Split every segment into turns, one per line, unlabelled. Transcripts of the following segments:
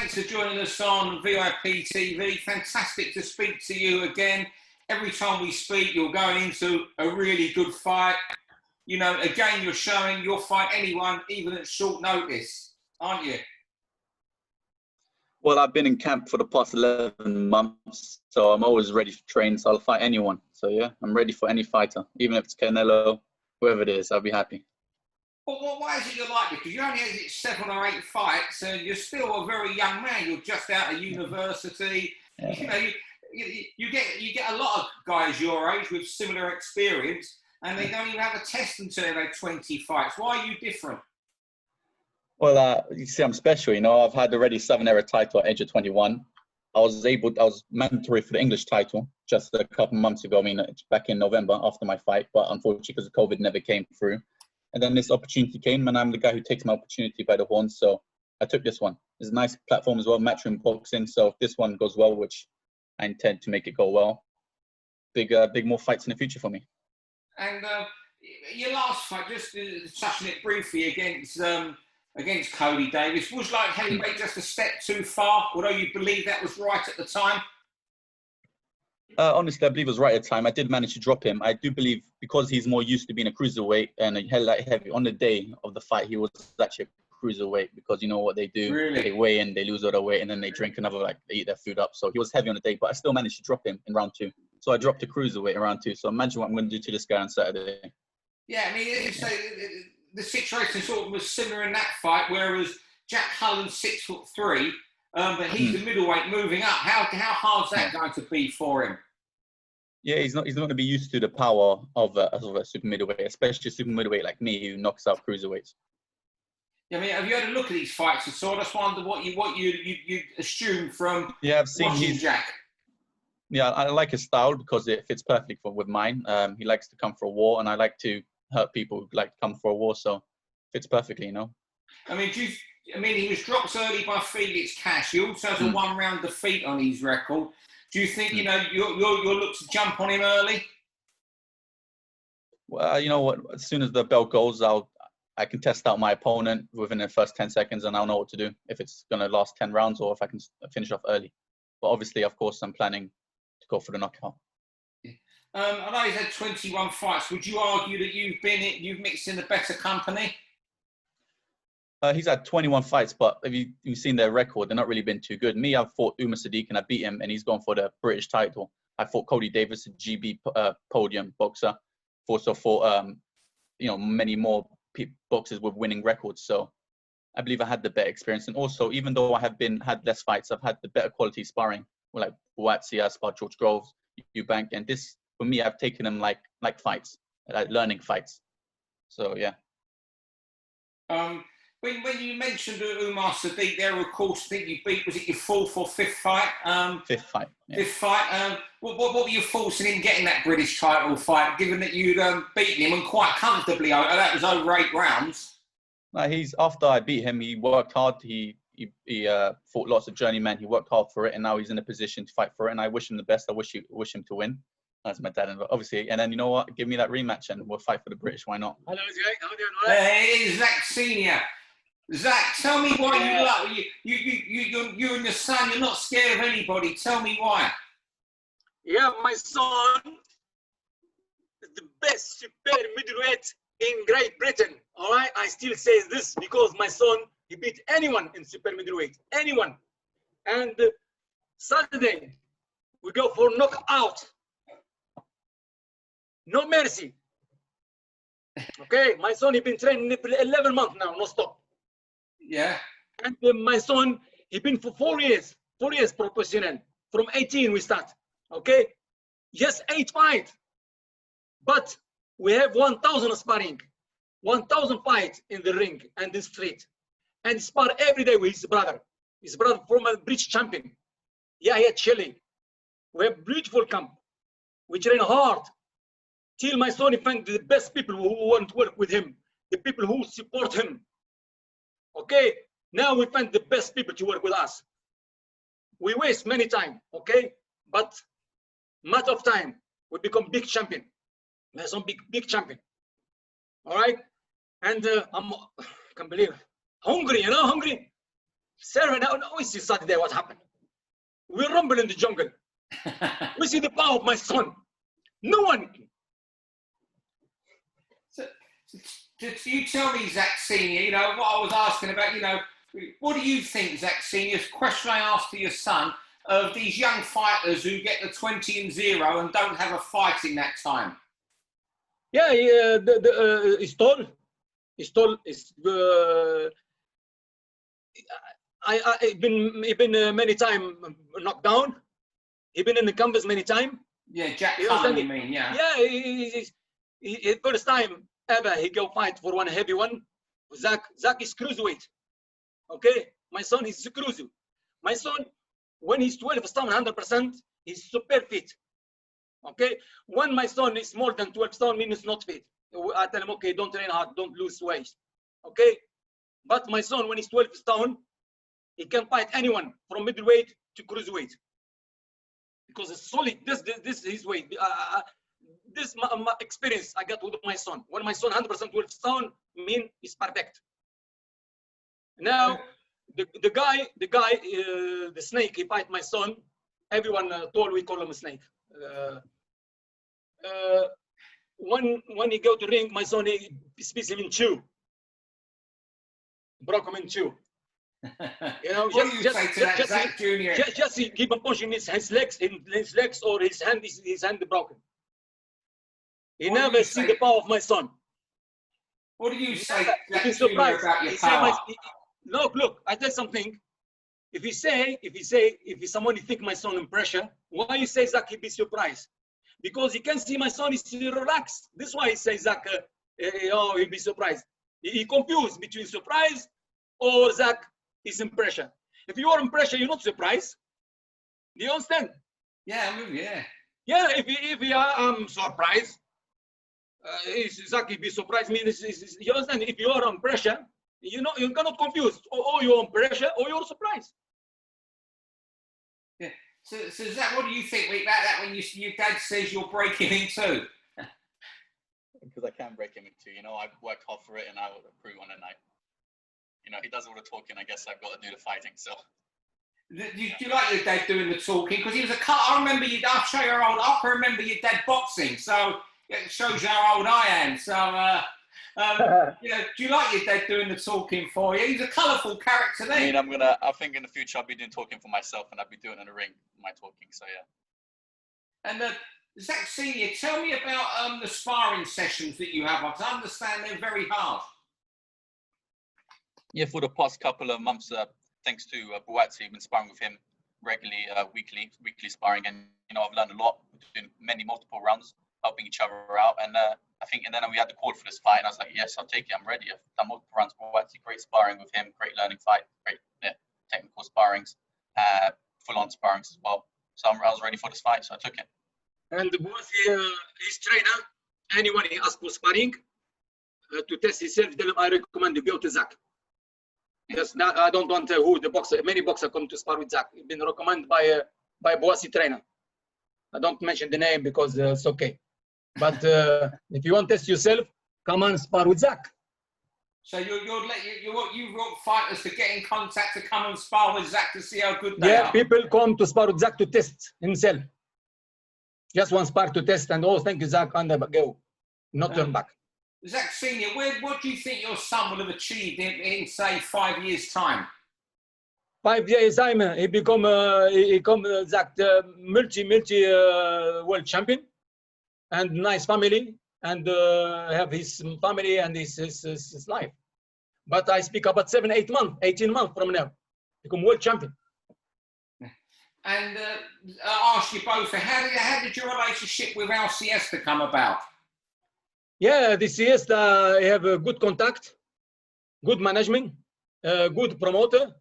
thanks for joining us on VIP TV. Fantastic to speak to you again. Every time we speak, you're going into a really good fight. You know, again, you're showing you'll fight anyone, even at short notice, aren't you?
Well, I've been in camp for the past 11 months, so I'm always ready to train, so I'll fight anyone. So yeah, I'm ready for any fighter, even if it's Canelo, whoever it is, I'll be happy.
Well, why is it you like it? Because you only had 7 or 8 fights, and you're still a very young man. You're just out of university. Yeah. You know, you get a lot of guys your age with similar experience, and they don't even have a test until they've had 20 fights. Why are you different?
Well, you see, I'm special. You know, I've had already 7-era title at age of 21. I was mandatory for the English title just a couple months ago. I mean, back in November after my fight, but unfortunately, because of COVID, never came through. And then this opportunity came, and I'm the guy who takes my opportunity by the horns. So I took this one. It's a nice platform as well, matchroom boxing. So if this one goes well, which I intend to make it go well, big more fights in the future for me.
And your last fight, just touching it briefly against Cody Davis, was like heavyweight just a step too far, although you believe that was right at the time?
Honestly, I believe it was right at the time. I did manage to drop him. I do believe because he's more used to being a cruiserweight and a light heavy, on the day of the fight, he was actually a cruiserweight because you know what they do?
Really?
They weigh in, they lose all their weight, and then they drink another, they eat their food up. So he was heavy on the day, but I still managed to drop him in round 2. So I dropped to cruiserweight in round 2. So imagine what I'm going to do to this guy on Saturday.
Yeah, I mean, so the situation sort of was similar in that fight, whereas Jack Cullen's 6'3", but he's a middleweight moving up. How hard's that going to be for him?
Yeah, he's not going to be used to the power of a super middleweight, especially a super middleweight like me who knocks out cruiserweights.
Yeah, I mean, have you had a look at these fights? So I just wonder what you assume from
I've seen
watching Jack.
Yeah, I like his style because it fits perfectly with mine. He likes to come for a war, and I like to hurt people who like to come for a war, so it fits perfectly, you know.
I mean, he was dropped early by Felix Cash. He also has a 1-round defeat on his record. Do you think you know you'll look to jump on him early?
Well, you know what? As soon as the bell goes, I can test out my opponent within the first 10 seconds, and I'll know what to do if it's going to last 10 rounds or if I can finish off early. But obviously, of course, I'm planning to go for the knockout.
I know he's had 21 fights. Would you argue that you've mixed in the better company?
He's had 21 fights, but if you've seen their record, they're not really been too good. Me, I've fought Umar Sadiq and I beat him, and he's gone for the British title. I fought Cody Davis, a GB podium boxer. Also fought, many more boxers with winning records. So I believe I had the better experience. And also, even though I have had less fights, I've had the better quality sparring. Like Buatsi, I sparred George Groves, Eubank, and this, for me, I've taken them like fights, like learning fights. So yeah.
When you mentioned Umar Sadiq there, of course, I think you beat, was it your 4th or 5th fight?
5th fight. Yeah.
5th fight. What were you forcing him getting that British title fight, given that you'd beaten him and quite comfortably? That was over 8 rounds.
After I beat him, he worked hard. He fought lots of journeymen. He worked hard for it, and now he's in a position to fight for it. And I wish him the best. I wish him to win. That's my dad, obviously. And then you know what? Give me that rematch, and we'll fight for the British. Why not?
Hello, Zak. How are you doing?
Hey, Zak Sr. Zak, tell me why you and your son, you're not scared of anybody. Tell me why.
Yeah, my son is the best super middleweight in Great Britain. All right, I still say this because my son, he beat anyone in super middleweight, anyone. And Saturday, we go for knockout. No mercy. Okay, my son, he been training for 11 months now, no stop.
Yeah.
And my son, he been for 4 years professional. From 18 we start. Okay. Yes, 8 fights. But we have 1,000 sparring, 1,000 fights in the ring and the street. And spar every day with his brother. His brother from a British champion. Zak Chelli. We have beautiful camp. We train hard. Till my son, he find the best people who want to work with him. The people who support him. Okay, now we find the best people to work with us. We waste many time, okay? But matter of time, we become big champion. There's some big champion. All right? And I can't believe, hungry, hungry. Sarah, now we see Saturday what happened. We rumble in the jungle. We see the power of my son. No one.
So, you tell me, Zak Sr., you know, what I was asking about, you know, what do you think, Zak Sr., question I asked to your son, of these young fighters who get the 20-0 and don't have a fight in that time?
Yeah, he's tall. He's tall. I've been many times knocked down. He's been in the canvas many times.
Yeah, Jack Cullen, you mean, yeah.
Yeah, he first time ever he go fight for one heavy one. Zak is cruiserweight. Okay, my son is cruiser. My son, when he's 12 stone, 100%, he's super fit. Okay, when my son is more than 12 stone, means he's not fit. I tell him, okay, don't train hard, don't lose weight. Okay, but my son, when he's 12 stone, he can fight anyone from middleweight to cruiserweight because it's solid. This is his weight. This my experience I got with my son. When my son 100% 12 stone, mean is perfect. Now the guy, the snake, he fight my son. Everyone told we call him a snake. When he go to ring, my son he splits him in two, broke him in two. You know, just keep on pushing his legs or his hand broken. He never see the power of my son.
What do you say,
Zak Jr., about
your power?
Look, I tell something. If someone think my son in pressure, why you say Zak, he be surprised? Because he can see my son is relaxed. This is why he says Zak, oh, he'll be surprised. He confused between surprise or Zak is in pressure. If you are in pressure, you're not surprised. Do you understand?
Yeah, yeah.
Yeah, if you are surprised, Zak, be surprised means you understand. If you are on pressure, you know you cannot confuse. Or you're on pressure, or you're surprised.
Yeah. So Zak, what do you think about that when your dad says you're breaking in two?
Because I can break him in two. You know, I've worked hard for it, and I will improve on it. You know, he does all the talking. I guess I've got to do the fighting. So.
Do you like your dad doing the talking? Because he was I remember you. I'll show you how old. I can remember your dad boxing. So it shows you how old I am. So you know, do you like your dad doing the talking for you? He's a colourful character. There.
I mean, I think in the future I'll be doing talking for myself, and I'll be doing in the ring my talking. So yeah.
And Zak Sr., tell me about the sparring sessions that you have. I understand they're very hard.
Yeah, for the past couple of months, thanks to Buatsi, I've been sparring with him regularly, weekly sparring, and you know I've learned a lot, doing multiple rounds, helping each other out, and I think, and then we had the call for this fight, and I was like, yes, I'll take it, I'm ready. I've done multiple rounds with Buatsi, great sparring with him, great learning fight, great technical sparrings, full-on sparrings as well. So I was ready for this fight, so I took it.
And Buatsi, his trainer, anyone he asks for sparring to test himself, tell him I recommend you go to Zak. Yes, now I don't want who the boxer. Many boxers come to spar with Zak. It's been recommended by Buatsi trainer. I don't mention the name because it's okay. But if you want to test yourself, come and spar with Zak.
So you want fighters to get in contact to come and spar with Zak to see how good they are.
Yeah, people come to spar with Zak to test himself. Just one spar to test and thank you Zak and go, not turn back.
Zak Sr., what do you think your son will have achieved in say 5 years' time?
5 years time, he become Zak multi world champion, and nice family, and have his family and his life. But I speak about 18 months from now, become world champion.
And I ask you both, how did your relationship with Al Siesta come about?
Yeah, the Siesta have a good contact, good management, good promoter,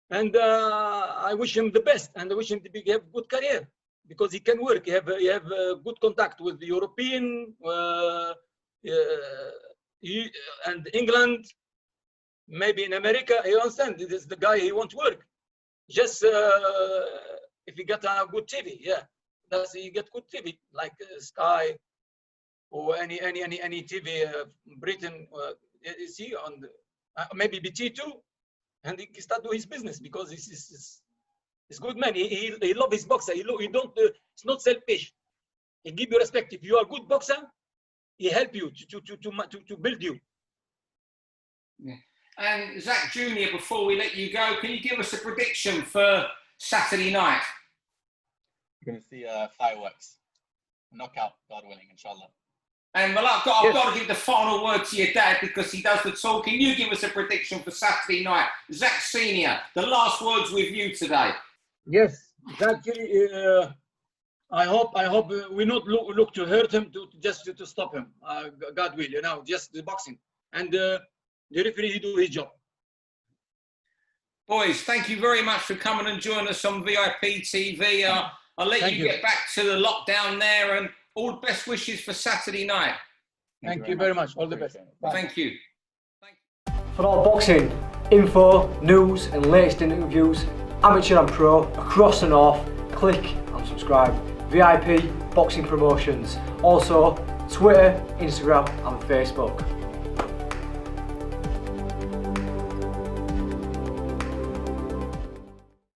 and I wish him the best, and I wish him to have a good career because he can work. He have good contact with the European and England, maybe in America. You understand? This is the guy he wants to work. Just if he got a good TV, yeah, he get good TV like Sky. Or any TV, Britain, you see on the, maybe BT2, and he start doing his business because he's good man. He love his boxer. He don't. It's not selfish. He give you respect. If you are a good boxer, he help you to build you.
Yeah. And Zak Jr, before we let you go, can you give us a prediction for Saturday night?
You're going to see fireworks. Knockout, God willing, inshallah.
And well, I've got to give the final word to your dad because he does the talking. You give us a prediction for Saturday night. Zak Sr, the last words with you today.
Yes, Zak Chelli, I hope we not look to hurt him, to stop him. God will, just the boxing. And the referee, he do his job.
Boys, thank you very much for coming and joining us on VIP TV. I'll let you get back to the lockdown there, and all the best wishes for Saturday night.
Thank you very much. All the best. Bye.
Thank you.
For all boxing info, news and latest interviews, amateur and pro, across the north, click and subscribe. VIP Boxing Promotions. Also Twitter, Instagram and Facebook.